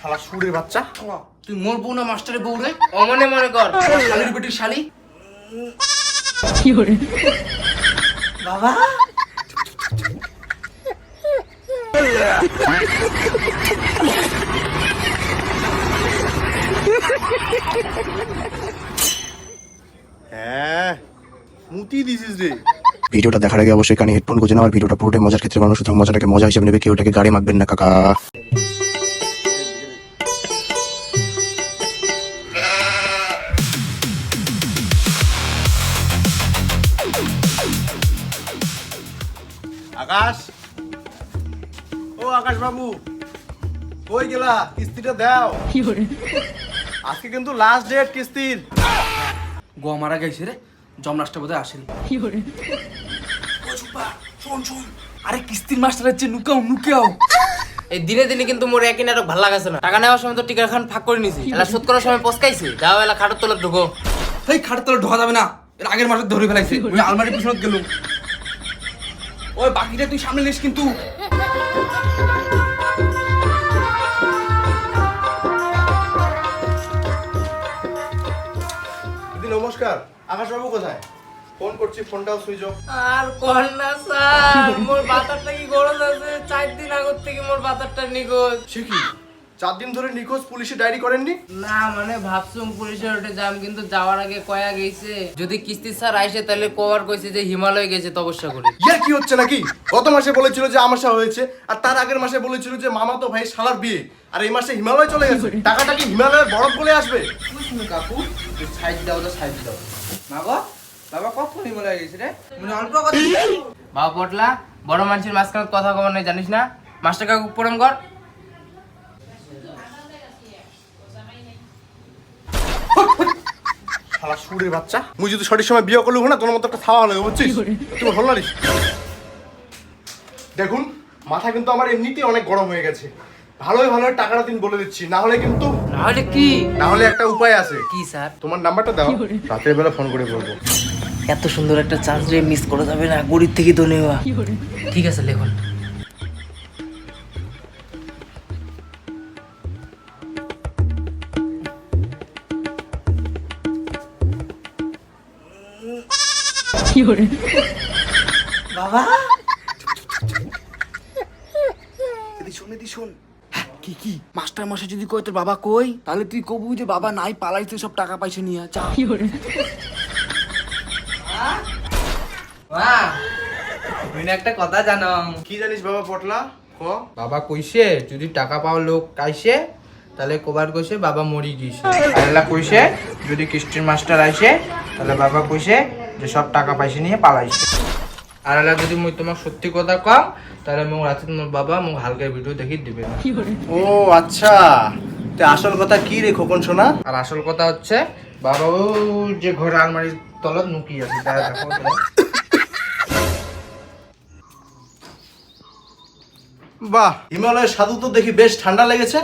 শালা সুরের বাচ্চা, তুই মোর বউ না মাস্টারের বউ রে? অমনে মনে কর শালির বেটির শালি। বাবা হ্যাঁ মুতি দিছিস রে। ভিডিওটা দেখার আগে অবশ্যই কানে হেডফোন গুঁজে নাও। আর ভিডিওটা পুরোটাই মজার ক্ষেত্রে বানানো, সুতরাং মজাটাকে মজা হিসেবে নেবে, কেউ এটাকে গাড়ি মাখবেন না কাকা। আকাশ, ও আকাশ বাবু, কই গেলা? কিস্তিটা দাও। আজকে কিন্তু লাস্ট ডেট কিস্তির। গোয়া মারা গেছে রে, জমরাজটা বোধহয় আসেনি। শোন, আরে কিস্তির মাস্টার হচ্ছে নুকাও। এই দিনে দিনে কিন্তু মোর একই নাটক ভালো লাগাছে না। টাকা নেওয়ার সময় তো টিকার খান ফাঁক করে নিছি, এলা শোধ করার সময় পস্কাইছে। যাও এলা খাটের তলে ঢুকো। এই খাটের তলে ঢোকা যাবে না, এর আগের মাসে ধরে ফেলাইছে। ওই আলমারির পিছনে গেলুম। ওই বাকিটা তুই সামনে নিস কিন্তু। দিদি নমস্কার, আকাশ বাবু কোথায়? ফোন করছি, ফোনটাও সুইচ অফ। আর কর না স্যার, মোর বাতারটা কি গরজ আছে। 4 দিন আগর থেকে মোর বাতারটা নিখোঁজ। সে কি 4 দিন ধরে নিখোঁজ? পুলিশে ডায়েরি করেননি? না মানে ভাবছুম পুলিশের ওঠে যাম, কিন্তু যাওয়ার আগে কয়া গেছে যদি কিস্তি স্যার আইসে তাহলে কভার কইছে যে হিমালয় গেছে তপস্যা করে। ইয়ার কি হচ্ছে নাকি? গত মাসে বলেছিল যে আমাশা হয়েছে, আর তার আগের মাসে বলেছিল যে মামাতো ভাই শালার বিয়ে, আর এই মাসে হিমালয় চলে গেছে। টাকাটা কি হিমালয়ের বরফ বলে আসবে? শুনো কাকু, সাইড দাও তো সাইড দাও। মা গো, বাবা কখন হিমালয় গেছে রে? মানে অল্প কথা। বাবা পটলা, বড় মানুষের মাঝখানে কথা কবার নাই জানিস না? মাস্টার কাকু প্রণাম কর। শালা সুরের বাচ্চা, মুই যদি সঠিক সময় বিয়ে করলু না, তোর মতো একটা খাওয়া লাগে, বুঝছিস? তুমি হল নারিস। দেখুন, মাথা কিন্তু আমার এমনিতেই অনেক গরম হয়ে গেছে। ভালোই টাকাটা দিন বলে দিচ্ছি, না হলে কিন্তু নাহলে কি? না হলে একটা উপায় আছে। কি স্যার? তোমার নাম্বারটা দাও, রাতের বেলা ফোন করে বলবো। এত সুন্দর একটা চান্স রে মিস করা যাবে না, গরিব থেকে ধনী হওয়া। ঠিক আছে লেখুন। বাবা কি কি মাস্টার মাসে যদি কই তোর বাবা কই, তাহলে তুই কবু যে বাবা নাই পালাইতে সব টাকা পয়সা নিয়ে যা। তুমি একটা কথা জানো? কি জানিস বাবা পটলা? ক। বাবা কইছে যদি টাকা পাওয়ার লোক আইসে তাহলে কবার কইছে বাবা মরি গিয়েছে। আরেলা কইছে যদি কিস্তির মাস্টার আইসে তাহলে বাবা কইছে যে সব টাকা পয়সা নিয়ে পালাইছে। আরেলা যদি মুই তোমার সত্যি কথা কম তাহলে মোক রাতে তোমার বাবা মোক হালকা ভিডিও দেখি দিবে না। ও আচ্ছা, তে আসল কথা কি রে খোকন সোনা? আর আসল কথা হচ্ছে বাবা ও যে ঘরে আলমারির তলত নুকি আছে তারা দেখো তোরা। বাহ, হিমালয়ের সাধু তো দেখি বেশ ঠান্ডা লেগেছে।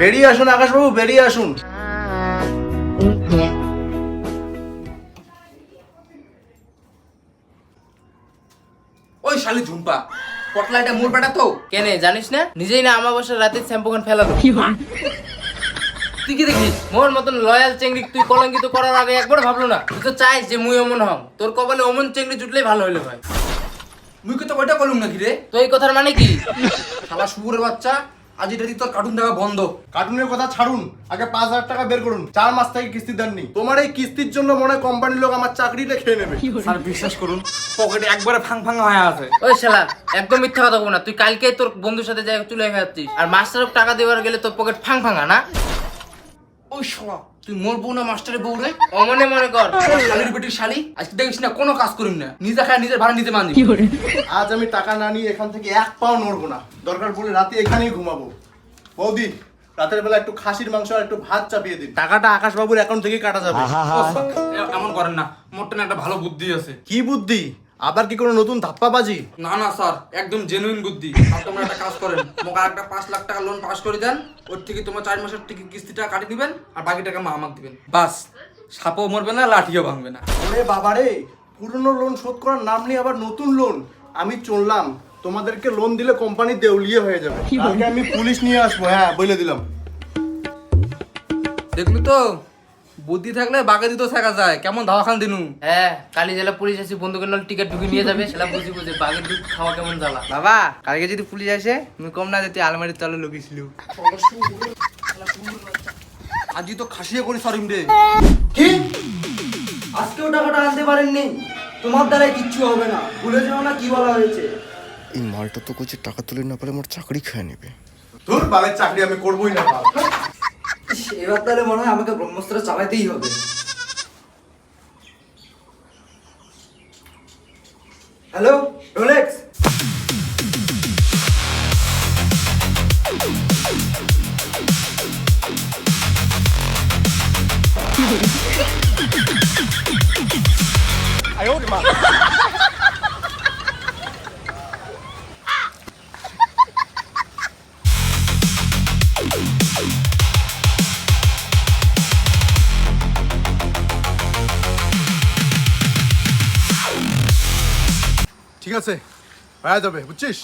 বেরিয়ে আসুন আকাশ বাবু, বেরিয়ে আসুন। ওই শালি ঝুম্পা, পটলা এটা মোর বেটা তো। কেনে জানিস না? নিজেই না আমাবস্যার রাতে শ্যাম্পু খান ফেলালো। তুই কি দেখিস? মোর মতন লয়াল চেংড়ি তুই কলঙ্কিত করার আগে একবার ভাবলো না? তুই তো চাইস যে মুই অমন হম, তোর কপালে অমন চেংড়ি জুটলেই ভালো হইলো ভাই। মুই তো ওইটা করলুম নাকি রে? তো এই কথার মানে কি? শালা শুয়োরের বাচ্চা, আজ এটা দিয়ে তোর কার্টুন দেখা বন্ধ। কার্টুনের কথা ছাড়ুন, আগে 5,000 টাকা বের করুন। 4 মাস থেকে কিস্তি দেননি। তোমার এই কিস্তির জন্য মনে হয় কোম্পানির লোক আমার চাকরিটা খেয়ে নেবে। স্যার বিশ্বাস করুন, পকেটে একবারে ফাং ফাং হয়ে আছে। ওই শালা একদম মিথ্যা কথা বল না। তুই কালকেই তোর বন্ধুর সাথে যাই চুলে খাচ্ছিস, আর মাস্টারকে টাকা দেওয়ার গেলে তোর পকেট ফাং ফাঙা না? ওই শালা, তুই মোর বউ না মাস্টারের বউ রে? অমনে মনে কর শালির বেটির শালি। আজকে দেখিস না কোনো কাজ করিম না, নিজে খায় নিজের ভাড়া নিতে মানি। আজ আমি টাকা না নিয়ে এখান থেকে এক পাও নড়বো না। দরকার পড়লে রাতে এখানেই ঘুমাবো। বৌদি, রাতের বেলা একটু খাসির মাংস আর একটু ভাত চাপিয়ে দিন। টাকাটা আকাশ বাবুর অ্যাকাউন্ট থেকে কাটা যাবে। এমন করেন না, মোর টেনে একটা ভালো বুদ্ধি আছে। কি বুদ্ধি? আবার কি কোনো নতুন ধাপ্পাবাজি? না না স্যার, একদম জেনুইন বুদ্ধি। আর তোমরা একটা কাজ করেন, মোক আর একটা 5 লাখ টাকা লোন পাস করে দেন। ওর থেকে তোমার 4 মাসের থেকে কিস্তিটা কাটি দিবেন, আর বাকি টাকা মা আমাকে দিবেন। বাস, সাপও মরবে না, লাঠিও ভাঙবে না। ওরে বাবারে, পুরনো লোন শোধ করার নাম নিয়ে আবার নতুন লোন। আমি চললাম, তোমাদেরকে লোন দিলে কোম্পানি দেউলিয়ে হয়ে যাবে। কালকে আমি পুলিশ নিয়ে আসবো, হ্যাঁ বলে দিলাম। দেখলি তো বুদ্ধি থাকলে বাগে দিতেও থাকা যায়, কেমন ধাওয়া খান দিনু। হ্যাঁ, কালি জেলা পুলিশ আসি বন্ধুকের নাল টিকিট ঢুকে নিয়ে যাবে, সেটা বুঝি বুঝে বাঘের দুধ খাওয়া কেমন জ্বালা। বাবা কালকে যদি পুলিশ আসে তুমি কম না যেতে আলমারির তলে লুকিয়েছিল। আজই তো খাসিয়ে করি সরিম রে। কি আজকেও টাকাটা আনতে পারেননি? তোমার দ্বারা কিচ্ছু হবে না, ভুলে যাও না কি বলা হয়েছে। এই মালটা তো কোচে টাকা তুলে না পারে আমার চাকরি খেয়ে নেবে। তোর বালের চাকরি আমি করবোই না বাপ। এবার তাহলে মনে হয় আমাকে ব্রহ্মাস্ত্র চালাতেই হবে। হ্যালো রোলেক্স, ঠিক আছে, হয়ে যাবে বুঝছিস।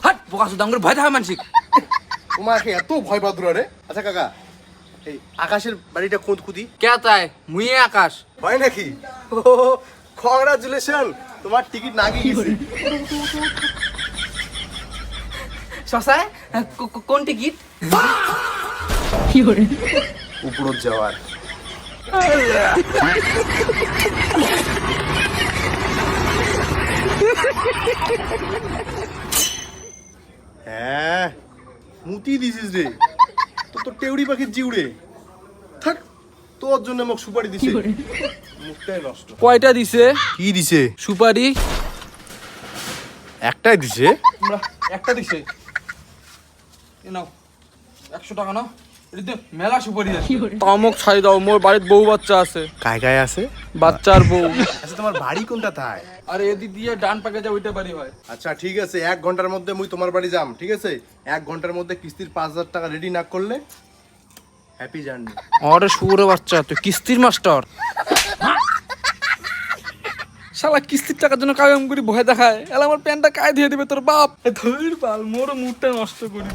হাট বোকা সুদাঙ্গুর ভয় থাকে মানসিক। তোমাকে এত ভয় পাদুরা রে। আচ্ছা কাকা, এই আকাশের বাড়িটা কোন কুদি? কে চায় মুইয়ে আকাশ। হয় নাকি? ও কংগ্রাচুলেশন, তোমার টিকিট না গিয়েছে। শশায় কোন টিকিট? উপরত যাওয়ার। হ্যাঁ মুতি দিছিস রে, তো টেউরি পাখির জিউড়ে থাক। তোর জন্য মোক সুপারি দিছে, মুখটাই নষ্ট। কয়টা দিছে কি দিছে? সুপারি? একটাই দিছে। একটা দিছে। এ নাও 100 টাকা নাও। এতে মেলা সুপারি আছে। তামক ছাই দাও, মোর বাড়িতে বউ বাচ্চা আছে। কায় কায় আছে? বাচ্চার বউ। আচ্ছা তোমার বাড়ি কোনটা থায়? আর এদিক দিয়ে ডান পাকে যা ওইটা বাড়ি হয়। আচ্ছা ঠিক আছে, 1 ঘন্টার মধ্যে মুই তোমার বাড়ি যাম, ঠিক আছে? 1 ঘন্টার মধ্যে কিস্তির 5000 টাকা রেডি না করলে হ্যাপি জার্নি। আরে শুয়োরে বাচ্চা, তুই কিস্তির মাস্টার। শালা কিস্তির টাকার জন্য কায়ম করি ভয় দেখায়, এলা আমার প্যান্টটা কায় দিয়ে দিবে তোর বাপ। ধুর বাল, মোর মুডটা নষ্ট করি।